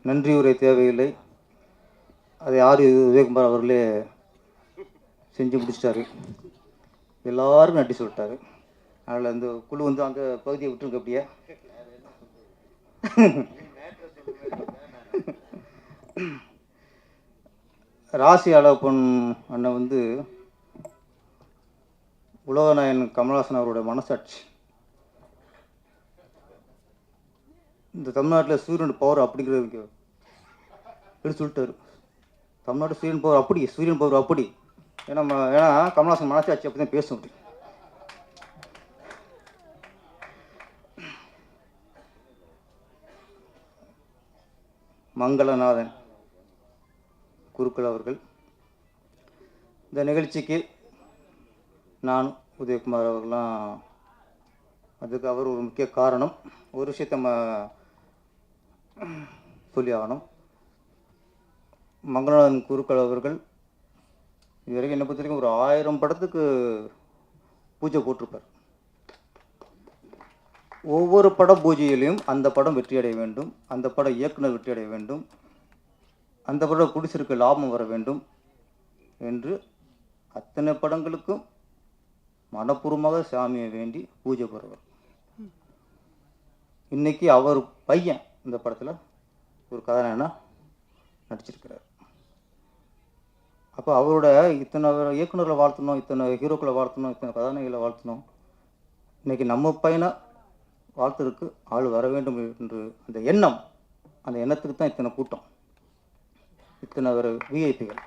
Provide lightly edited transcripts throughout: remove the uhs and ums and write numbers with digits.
நன்றி உரை தேவையில்லை, அதை ஆர் உதயகுமார் அவர்களே செஞ்சு முடிச்சிட்டாரு. எல்லாருக்கும் நன்றி சொல்லிட்டாரு. அதில் அந்த குழு வந்து அந்த பகுதியை விட்டுருங்க அப்படியே. ராசி அழகப்பன் அண்ணன் வந்து உலகநாயகன் கமல்ஹாசன் அவருடைய மனசாட்சி. இந்த தமிழ்நாட்டில் சூரியன் பவர் அப்படிங்கிறது எடுத்து சொல்லிட்டாரு. தமிழ்நாடு சூரியன் பவர் அப்படி, சூரியன் பவர் அப்படி. ஏன்னா கமல்ஹாசன் மனசாட்சி அப்படி தான் பேச முடியும். மங்களநாதன் குருக்கள் அவர்கள் இந்த நிகழ்ச்சிக்கு நான் உதயகுமார் அவர்கள்லாம் அதுக்கு அவர் ஒரு முக்கிய காரணம். ஒரு விஷயத்தை நம்ம சொல்லி ஆகணும். மங்களநாதன் குருக்கள் அவர்கள் இதுவரைக்கும் என்னை பொறுத்த வரைக்கும் ஒரு 1000 படத்துக்கு பூஜை போட்டிருப்பார். ஒவ்வொரு பட பூஜையிலையும் அந்த படம் வெற்றியடைய வேண்டும், அந்த பட இயக்குனர் வெற்றியடைய வேண்டும், அந்த படம் குடிசிற்கு லாபம் வர வேண்டும் என்று அத்தனை படங்களுக்கும் மனப்பூர்வமாக சாமியை வேண்டி பூஜை போடுறவர். இன்னைக்கு அவர் பையன் இந்த படத்தில் ஒரு கதாநாயகனா நடிச்சிருக்கிறார். அப்போ அவரோட இத்தனை இயக்குநர்களை வாழ்த்தணும், இத்தனை ஹீரோக்களை வாழ்த்தணும், இத்தனை கதாநாயகிகளை வாழ்த்தணும். இன்னைக்கு நம்ம பையனை வாழ்த்துறதுக்கு ஆள் வர வேண்டும் என்று அந்த எண்ணம், அந்த எண்ணத்துக்கு தான் இத்தனை கூட்டம், இத்தனை ஒரு விஐபிகள்.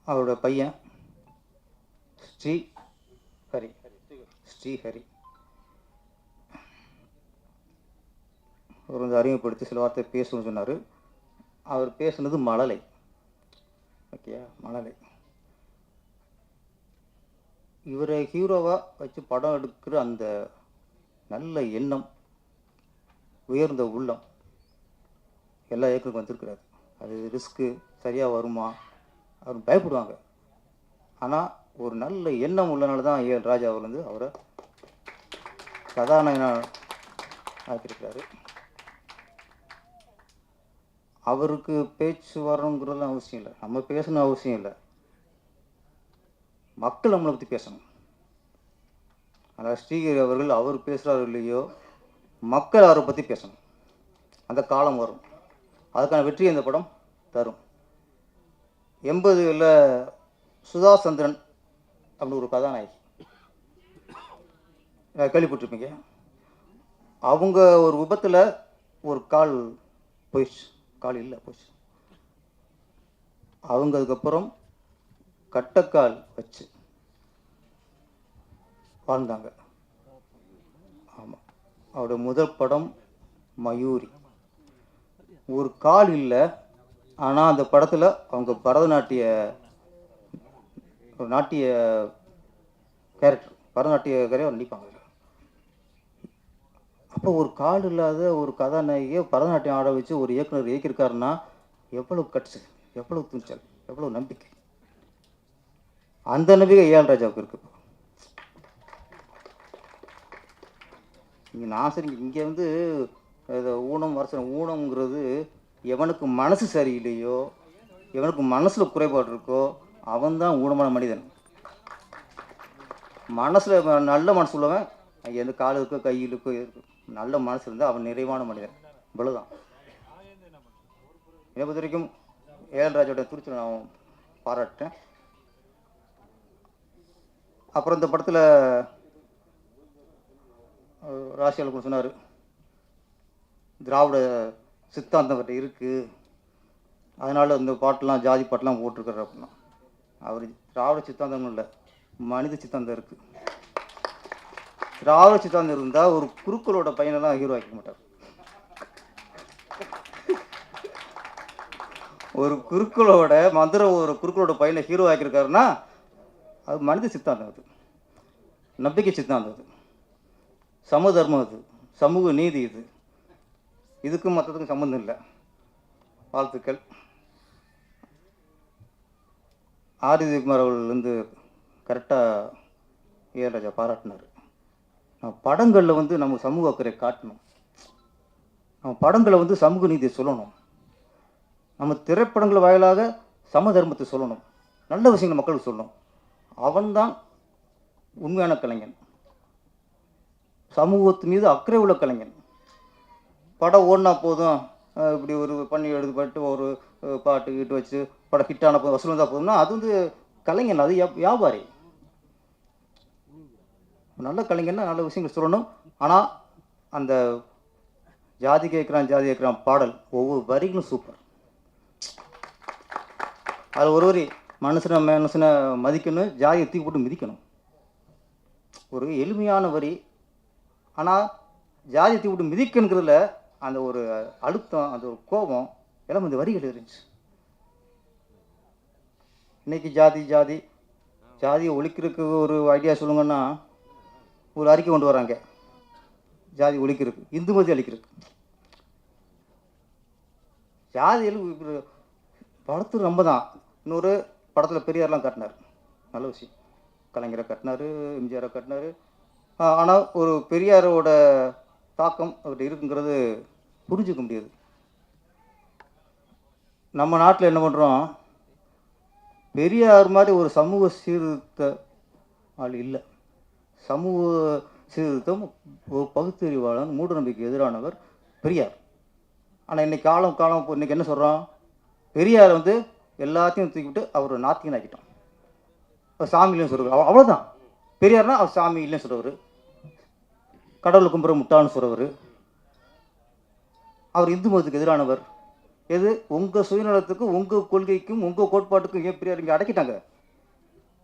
அவரோட பையன் ஸ்ரீஹரி அவர் வந்து அறிமுகப்படுத்தி சில வார்த்தை பேசணும்னு சொன்னார். அவர் பேசுனது மழலை. ஓகே, மழலை. இவரை ஹீரோவாக வச்சு படம் எடுக்கிற அந்த நல்ல எண்ணம், உயர்ந்த உள்ளம் எல்லா இயக்குனருக்கும் வந்திருக்கிறாரு. அது ரிஸ்க்கு சரியாக வருமா அவர் பயப்படுவாங்க. ஆனால் ஒரு நல்ல எண்ணம் உள்ளனால தான் ஏஎல் ராஜா அவர் வந்து அவரை கதாநாயகனாக ஆக்கியிருக்கிறாரு. அவருக்கு பேச்சு வரணுங்கிறதுலாம் அவசியம் இல்லை, நம்ம பேசணும் அவசியம் இல்லை, மக்கள் நம்மளை பற்றி பேசணும். ஆனால் ஸ்ரீஹரி அவர்கள் அவர் பேசுகிறாரு இல்லையோ, மக்கள் அவரை பற்றி பேசணும். அந்த காலம் வரும், அதுக்கான வெற்றி இந்த படம் தரும். 80களில் சுதா சந்திரன் அப்படின்னு ஒரு கதாநாயகி கேள்விப்பட்டிருப்பீங்க. அவங்க ஒரு விபத்தில் ஒரு கால் போயிடுச்சு, கால் இல்லை போயிடுச்சு. அவங்க அதுக்கப்புறம் கட்டக்கால் வச்சு வாழ்ந்தாங்க. ஆமாம், அவருடைய முதல் படம் மயூரி. ஒரு கால் இல்லை, ஆனால் அந்த படத்தில் அவங்க பரதநாட்டிய கேரக்டர், பரதநாட்டிய கரையாக நடிப்பாங்க. அப்போ ஒரு கால் இல்லாத ஒரு கதாநாயகியை பரதநாட்டியம் ஆட வச்சு ஒரு இயக்குனர் இயக்கியிருக்காருன்னா எவ்வளவு கட்ஸ், எவ்வளவு துணிச்சல், எவ்வளவு நம்பிக்கை. அந்த நம்பிக்கை ஏஎல் ராஜாவுக்கு இருக்கு. இங்கே நான் சரி, இங்கே வந்து ஊனம் வரசனம், ஊனம்ங்கிறது எவனுக்கு மனசு சரியில்லையோ, எவனுக்கு மனசில் குறைபாடு இருக்கோ அவன்தான் ஊனமான மனிதன். மனசில் நல்ல மனசு உள்ளவன், எந்த கால் இருக்கோ கையில் இருக்கோ நல்ல மனசு இருந்தால் அவன் நிறைவான மனிதன். இவ்வளோதான். என்னை பொறுத்த வரைக்கும் ஏஎல் ராஜாவோட துணிச்சலை நான் பாராட்டேன். அப்புறம் இந்த படத்தில் ராசியால் சொன்னார், திராவிட சித்தாந்தம் கிட்ட இருக்குது, அதனால் இந்த பாட்டெலாம் ஜாதி பாட்டெலாம் போட்டிருக்காரு அப்படின்னா. அவர் திராவிட சித்தாந்தம் இல்லை, மனித சித்தாந்தம் இருக்குது. திராவிட சித்தாந்தம் இருந்தால் ஒரு குருக்களோட பையனெல்லாம் ஹீரோ ஆக்கிக்க மாட்டார். ஒரு குருக்களோட ஒரு குருக்களோட பையனை ஹீரோ ஆக்கியிருக்காருன்னா அது மனித சித்தாந்தம், அது நம்பிக்கை சித்தாந்தம், அது சமதர்மம், அது சமூக நீதி. இதுக்கும் மற்றதுக்கும் சம்மந்தம் இல்லை. வாழ்த்துக்கள். ஆர் உதயகுமார் அவர்கள் வந்து கரெக்டாக ஏஎல் ராஜா பாராட்டினார். படங்களில் வந்து நம்ம சமூக அக்கறை காட்டணும். நம்ம படங்களை வந்து சமூக நீதியை சொல்லணும். நம்ம திரைப்படங்கள் வாயிலாக சம தர்மத்தை சொல்லணும். நல்ல விஷயங்கள் மக்களுக்கு சொல்லணும். அவன்தான் உண்மையான கலைஞன், சமூகத்து மீது அக்கறை உள்ள கலைஞன். படம் ஓடினா போதும், இப்படி ஒரு பண்ணி எடுத்துப்பட்டு ஒரு பாட்டு கீட்டு வச்சு படம் ஹிட்டான போதும் வசூல் வந்தால் போதும்னா அது வந்து கலைஞன், அது வியாபாரி. நல்ல கலைஞன்னா நல்ல விஷயங்கள் சொல்லணும். ஆனால் அந்த ஜாதி கேட்குறான் பாடல் ஒவ்வொரு வரிகளும் சூப்பர். அது ஒரு வரி மனுஷனை மதிக்கணும், ஜாதியை தூக்கி போட்டு மிதிக்கணும். ஒரு எளிமையான வரி, ஆனால் ஜாதியை தூக்கி போட்டு மிதிக்கணுங்கிறதுல அந்த ஒரு அழுத்தம், அந்த ஒரு கோபம் எல்லாம் இந்த வரிகள் இருந்துச்சு. இன்னைக்கு ஜாதியை ஒழிக்கிறதுக்கு ஒரு ஐடியா சொல்லுங்கன்னா ஒரு அறிக்கை கொண்டு வராங்க, ஜாதி ஒழிக்கிறதுக்கு, இந்து மதி அழிக்கிறதுக்கு. ஜாதியில் படத்துக்கு ரொம்ப தான். இன்னொரு படத்தில் பெரியார்லாம் கட்டினார், நல்ல விஷயம். கலைஞரை கட்டினார், எம்ஜிஆரை கட்டினார். ஆனால் ஒரு பெரியாரோட தாக்கம் அவர்கிட்ட இருக்குங்கிறது புரிஞ்சுக்க முடியாது. நம்ம நாட்டில் என்ன பண்ணுறோம், பெரியார் மாதிரி ஒரு சமூக சீர்திருத்த ஆள் இல்லை. சமூக சீர்திருத்தம், ஒரு பகுத்தறிவாளன், மூட நம்பிக்கை எதிரானவர் பெரியார். ஆனால் இன்னைக்கு காலம் இன்னைக்கு என்ன சொல்கிறோம், பெரியார் வந்து எல்லாத்தையும் தூக்கிவிட்டு அவர் நாத்திகன் ஆக்கிட்டோம். அவர் சாமி இல்லைன்னு சொல்கிறவர், அவ்வளோதான். பெரியார்னா அவர் சாமி இல்லைன்னு சொல்கிறவர், கடவுளை கும்புற முட்டான்னு சொல்கிறவர், அவர் இந்து மதத்துக்கு எதிரானவர். எது உங்கள் சுயநலத்துக்கும் உங்கள் கொள்கைக்கும் உங்கள் கோட்பாட்டுக்கும் ஏன் பெரியார் இங்கே அடக்கிட்டாங்க?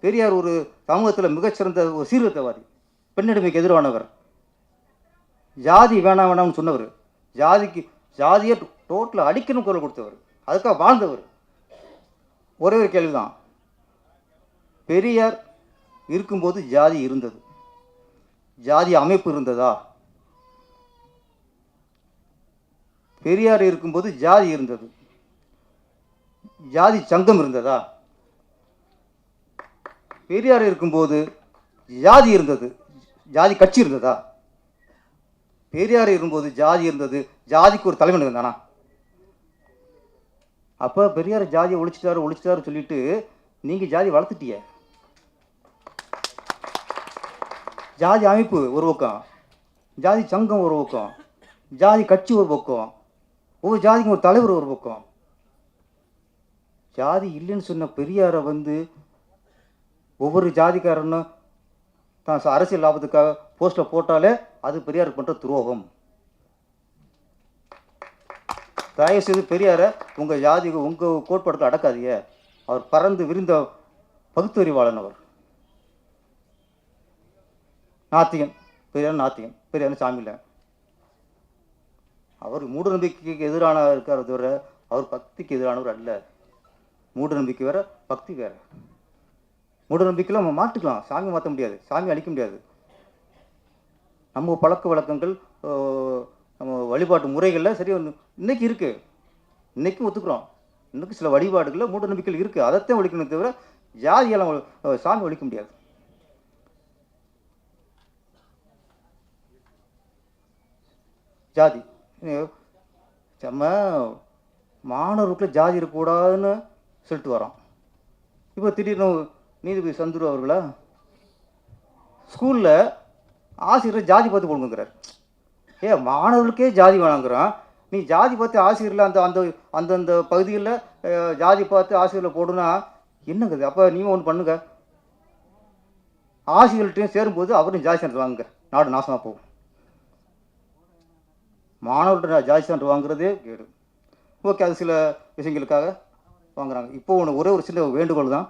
பெரியார் ஒரு சமூகத்தில் மிகச்சிறந்த ஒரு சீர்திருத்தவாதி, பெண்ணடிமைக்கு எதிரானவர், ஜாதி வேணாம்னு சொன்னவர், ஜாதியை டோட்டலாக அடிக்கணும் குரல் கொடுத்தவர், அதுக்காக வாழ்ந்தவர். ஒரே ஒரு கேள்விதான், பெரியார் இருக்கும்போது ஜாதி இருந்தது, ஜாதி அமைப்பு இருந்ததா? பெரியார் இருக்கும்போது ஜாதி இருந்தது, ஜாதி சங்கம் இருந்ததா? பெரியார் இருக்கும்போது ஜாதி இருந்தது, ஜாதி கட்சி இருந்ததா? பெரியார் இருக்கும்போது ஜாதி இருந்தது, ஜாதிக்கு ஒரு தலைவன் இருந்தானா? அப்போ பெரியார் ஜாதியை ஒழிச்சிட்டாரு சொல்லிட்டு நீங்கள் ஜாதி வளர்த்துட்டிய. ஜாதி அமைப்பு ஒரு பக்கம், ஜாதி சங்கம் ஒரு பக்கம், ஜாதி கட்சி ஒரு பக்கம், ஒவ்வொரு ஜாதிக்கும் ஒரு தலைவர் ஒரு பக்கம். ஜாதி இல்லைன்னு சொன்ன பெரியாரை வந்து ஒவ்வொரு ஜாதிக்காரனும் தான் அரசியல் லாபத்துக்காக போஸ்டர் போட்டாலே அது பெரியார் பண்ணுற துரோகம். தயவுசெய்து பெரியாரை உங்கள் ஜாதிக்கு உங்கள் கோட்பாடுக்கு அடக்காதீங்க. அவர் பறந்து விரிந்த பகுத்தறிவாளன், அவர் நாத்திகன். பெரியார் சாமி இல்லை. அவர் மூட நம்பிக்கைக்கு எதிரான இருக்கார் தவிர அவர் பக்திக்கு எதிரானவர் அல்ல. மூட நம்பிக்கை வேற, பக்தி வேற. மூட நம்பிக்கையில் நம்ம மாட்டுக்கலாம், சாமி மாற்ற முடியாது, சாமி அழிக்க முடியாது. நம்ம பழக்க வழக்கங்கள், நம்ம வழிபாட்டு முறைகளில் சரி இன்னைக்கு இருக்குது, இன்னைக்கும் ஒத்துக்கிறோம். இன்னைக்கு சில வழிபாடுகளில் மூட நம்பிக்கைகள் இருக்குது, அதைத்தான் ஒழிக்கணும் தவிர ஜாதியெல்லாம் சாமி ஒழிக்க முடியாது. ஜாதி நம்ம மாணவர்களுக்குள்ள ஜாதி இருக்கக்கூடாதுன்னு சொல்லிட்டு வரோம். இப்போ திடீர்னு நீதிபதி சந்துரு அவர்களா ஸ்கூலில் ஆசிரியர் ஜாதி பார்த்து போடுங்கிறார். மாணவர்களுக்கே ஜாதி வேணாங்கிறான், நீ ஜாதி பார்த்து ஆசிரியரில் அந்தந்த பகுதியில் ஜாதி பார்த்து ஆசிரியரில் போடுனா என்னங்குது? அப்போ நீங்கள் ஒன்று பண்ணுங்க, ஆசிரியர்கள்ட்டையும் சேரும்போது அவரும் ஜாதி சான்று வாங்குங்க, நாடு நாசமாக போகும். மாணவர்கள்ட்ட ஜாதி சான்று வாங்குறதே கேடு. ஓகே, அது சில விஷயங்களுக்காக வாங்குறாங்க. இப்போ ஒரே ஒரு சின்ன வேண்டுகோள் தான்,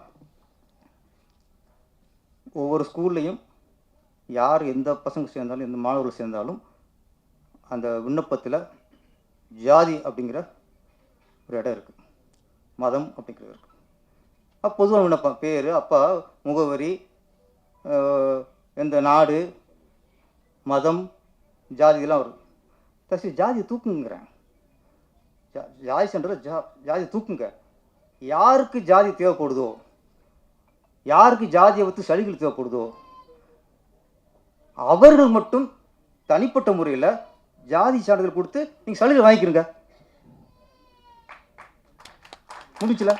ஒவ்வொரு ஸ்கூல்லையும் யார் எந்த பசங்க சேர்ந்தாலும் எந்த மாணவர்கள் சேர்ந்தாலும் அந்த விண்ணப்பத்தில் ஜாதி அப்படிங்கிற ஒரு இடம் இருக்குது, மதம் அப்படிங்கிறது இருக்குது. பொதுவாக விண்ணப்பம் பேர், அப்பா, முகவரி, எந்த நாடு, மதம், ஜாதி இதெல்லாம் வரும். தசி ஜாதியை தூக்குங்கிறேன், ஜாதி சென்ற ஜாதி தூக்குங்க. யாருக்கு ஜாதி தேவைப்படுதோ, யாருக்கு ஜாதியை வைத்து சலுகைகள் தேவைப்படுதோ, அவர்கள் மட்டும் தனிப்பட்ட முறையில் ஜாதி சான்றிதழ் கொடுத்து நீங்கள் சலுகை வாங்கிக்கிறீங்க. முடிச்சுல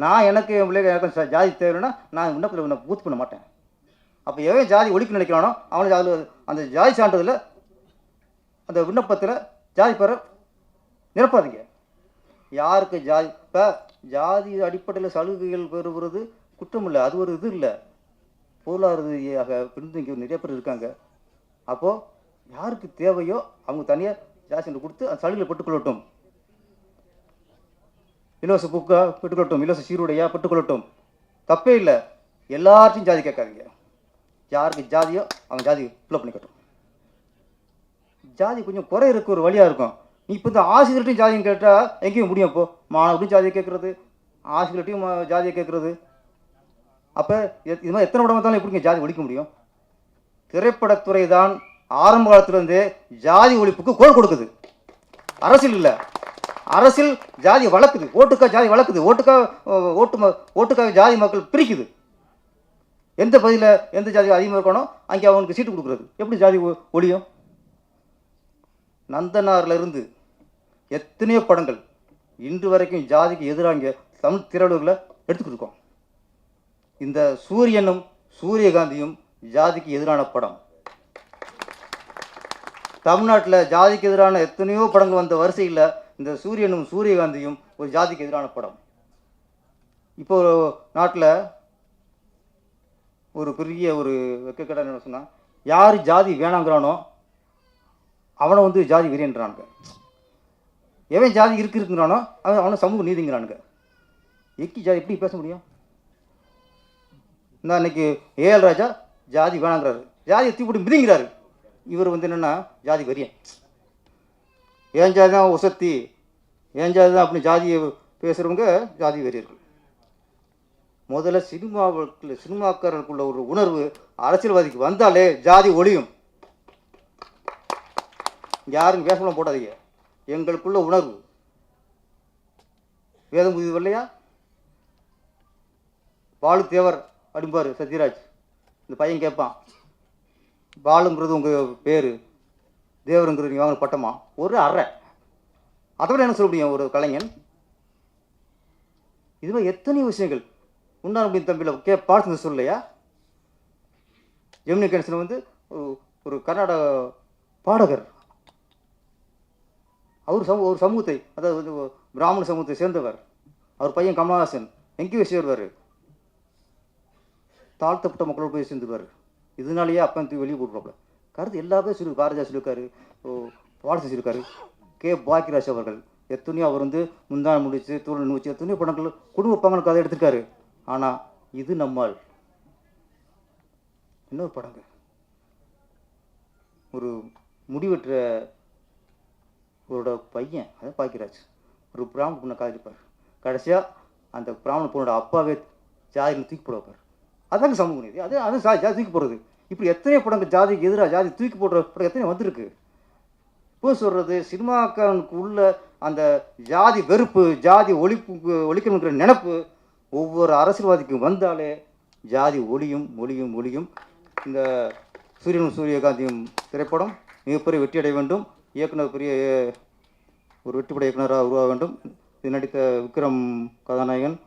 நான் எனக்கு என் பிள்ளைங்க எனக்கு ஜாதி தேவைன்னா நான் விண்ணப்பத்தில் பூர்த்தி பண்ண மாட்டேன். அப்போ எவன் ஜாதி ஒழிக்க நினைக்கிறானோ அவனுக்கு அதில் அந்த ஜாதி சான்றிதழில் அந்த விண்ணப்பத்தில் ஜாதி பெற நிரப்பாதீங்க. யாருக்கு ஜாதி இப்போ ஜாதி அடிப்படையில் சலுகைகள் பெறுவது குற்றம் இல்லை, அது ஒரு இது இல்லை. பொருளாதார ரீதியாக பின்தங்கி நிறைய பேர் இருக்காங்க. அப்போது யாருக்கு தேவையோ அவங்க தனியாக ஜாதி சான்றிதழ் கொடுத்து அந்த சலுகைகளை பெற்றுக்கொள்ளட்டும். இலவச புக்கா பெற்றுக்கொள்ளட்டும், இலவச சீருடையா பெற்றுக்கொள்ளட்டும், தப்பே இல்லை. எல்லாத்தையும் ஜாதி கேட்காதீங்க. யாருக்கு ஜாதியோ அவங்க ஜாதி ஃபில்லப் பண்ணிக்கட்டும். ஜாதி கொஞ்சம் குறை இருக்க ஒரு வழியாக இருக்கும். நீ இப்போ இந்த ஆசிரியர்கிட்டையும் ஜாதியும் கேட்டால் எங்கேயும் முடியும். அப்போது மாணவர்கிட்டையும் ஜாதியை கேட்குறது, ஆசிரியர்கிட்டையும் ஜாதியை கேட்குறது. அப்போ இது மாதிரி எத்தனை படம் வந்தாலும் எப்படிங்க ஜாதி ஒழிக்க முடியும்? திரைப்படத்துறை தான் ஆரம்ப காலத்திலேருந்தே ஜாதி ஒழிப்புக்கு குரல் கொடுக்குது. அரசியல் இல்லை, அரசியல் ஜாதி வளர்க்குது, ஓட்டுக்காக ஜாதி வளர்க்குது, ஓட்டுக்காக ஜாதி மக்கள் பிரிக்குது. எந்த பகுதியில் எந்த ஜாதி அதிகமாக இருக்கணும் அங்கே அவனுக்கு சீட்டு கொடுக்குறது. எப்படி ஜாதி ஒழியும்? நந்தனாரில் இருந்து எத்தனையோ படங்கள் இன்று வரைக்கும் ஜாதிக்கு எதிராக இங்கே தமிழ் திரையுலகில் எடுத்துக்கிட்டு இந்த சூரியனும் சூரியகாந்தியும் ஜாதிக்கு எதிரான படம். தமிழ்நாட்டில் ஜாதிக்கு எதிரான எத்தனையோ படங்கள் வந்த வரிசையில் இந்த சூரியனும் சூரியகாந்தியும் ஒரு ஜாதிக்கு எதிரான படம். இப்போ நாட்டில் ஒரு பெரிய ஒரு வெக்கக்கடை என்ன சொன்னால், யார் ஜாதி வேணாங்கிறானோ அவனை வந்து ஜாதி வெறியன்றானுங்க. எவன் ஜாதி இருக்குங்கிறானோ அவனை சமூக நீதிங்கிறானுங்க. ஜாதி எப்படி பேச முடியும்? இந்த அன்னைக்கு ஏஎல் ராஜா ஜாதி வேணாங்கிறாரு, ஜாதியை தூக்கி மிதிங்கிறாரு. இவர் வந்து என்னென்னா ஜாதி வெறியன். ஏன் ஜாதி தான் உசத்தி, ஏன் ஜாதி தான் அப்படின்னு ஜாதியை பேசுகிறவங்க ஜாதி வெறியர்கள். முதல்ல சினிமாக்காரர்களுக்குள்ள ஒரு உணர்வு அரசியல்வாதிக்கு வந்தாலே ஜாதி ஒழியும். யாரும் பேசலாம் போடாதீங்க. எங்களுக்குள்ள உணர்வு வேதம் புதிது இல்லையா? பாலு தேவர் அப்படிம்பாரு சத்யராஜ். இந்த பையன் கேட்பான், பாலுங்கிறது உங்கள் பேர், தேவருங்கிறது நீங்கள் வாங்க பட்டமா? ஒரு அறை. அதை விட என்ன சொல்ல முடியும் ஒரு கலைஞன்? இதுவே எத்தனையோ விஷயங்கள் உன்னார் அப்படின்னு தம்பியில் பாடுறது சொல்லலையா? ஜெமினி கணேசன் வந்து ஒரு கர்நாடக பாடகர். அவர் ஒரு சமூகத்தை, அதாவது வந்து பிராமண சமூகத்தை சேர்ந்தவர். அவர் பையன் கமலஹாசன் எங்கேயும் சேர்வார், தாழ்த்தப்பட்ட மக்களோடு போய் சேர்ந்துருவார். இதனாலேயே அப்போ வெளியே போட்டுருவாப்புல. கருத்து எல்லாமே சொல்லி பாரதியார் சொல்லியிருக்காரு, பாரதி சொல்லியிருக்காரு. கே பாக்கியராஜ் அவர்கள் எத்தனையோ அவர் வந்து முந்தான முடிச்சு தூள் முடிச்சு எத்தனையோ படங்கள் குடும்ப பங்களுக்கு அதை எடுத்திருக்காரு. ஆனால் இது நம்மால் இன்னொரு படங்க, ஒரு முடிவெற்ற அவரோட பையன், அதான் பாக்கியராஜ், ஒரு பிராமண பொண்ணை காதலிப்பார். கடைசியாக அந்த பிராமண பொண்ணோட அப்பாவே ஜாதியில் தூக்கி போட வைப்பார். அதாங்க சமூக நீதி. அது ஜாதி தூக்கி போடுறது. இப்படி எத்தனையோ படங்கள் ஜாதிக்கு எதிராக ஜாதி தூக்கி போடுற படம் எத்தனையோ வந்திருக்கு. இப்போ சொல்கிறது சினிமாக்காரனுக்கு உள்ள அந்த ஜாதி வெறுப்பு, ஜாதி ஒழிக்கணுங்கிற நினைப்பு ஒவ்வொரு அரசியல்வாதிக்கும் வந்தாலே ஜாதி ஒழியும் ஒழியும் ஒழியும். இந்த சூரியனும் சூரியகாந்தியும் திரைப்படம் மிகப்பெரிய வெற்றி அடைய வேண்டும். இயக்குனர் பெரிய ஒரு வெற்றிப்பட இயக்குனராக உருவாக வேண்டும். இது நடித்த விக்ரம் கதாநாயகன்,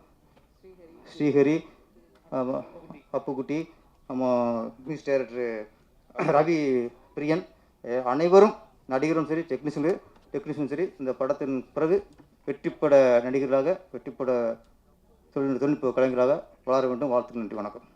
ஸ்ரீஹரி, அப்புக்குட்டி, மியூசிக் டைரக்டர் ரவி பிரியன், அனைவரும் நடிகரும் சரி டெக்னீஷியனும் சரி இந்த படத்தின் பிறகு வெற்றிப்பட நடிகர்களாக, வெற்றிப்பட தொழில்நுட்ப கலைஞராக வளர வேண்டும். வாழ்த்துக்கள். நன்றி, வணக்கம்.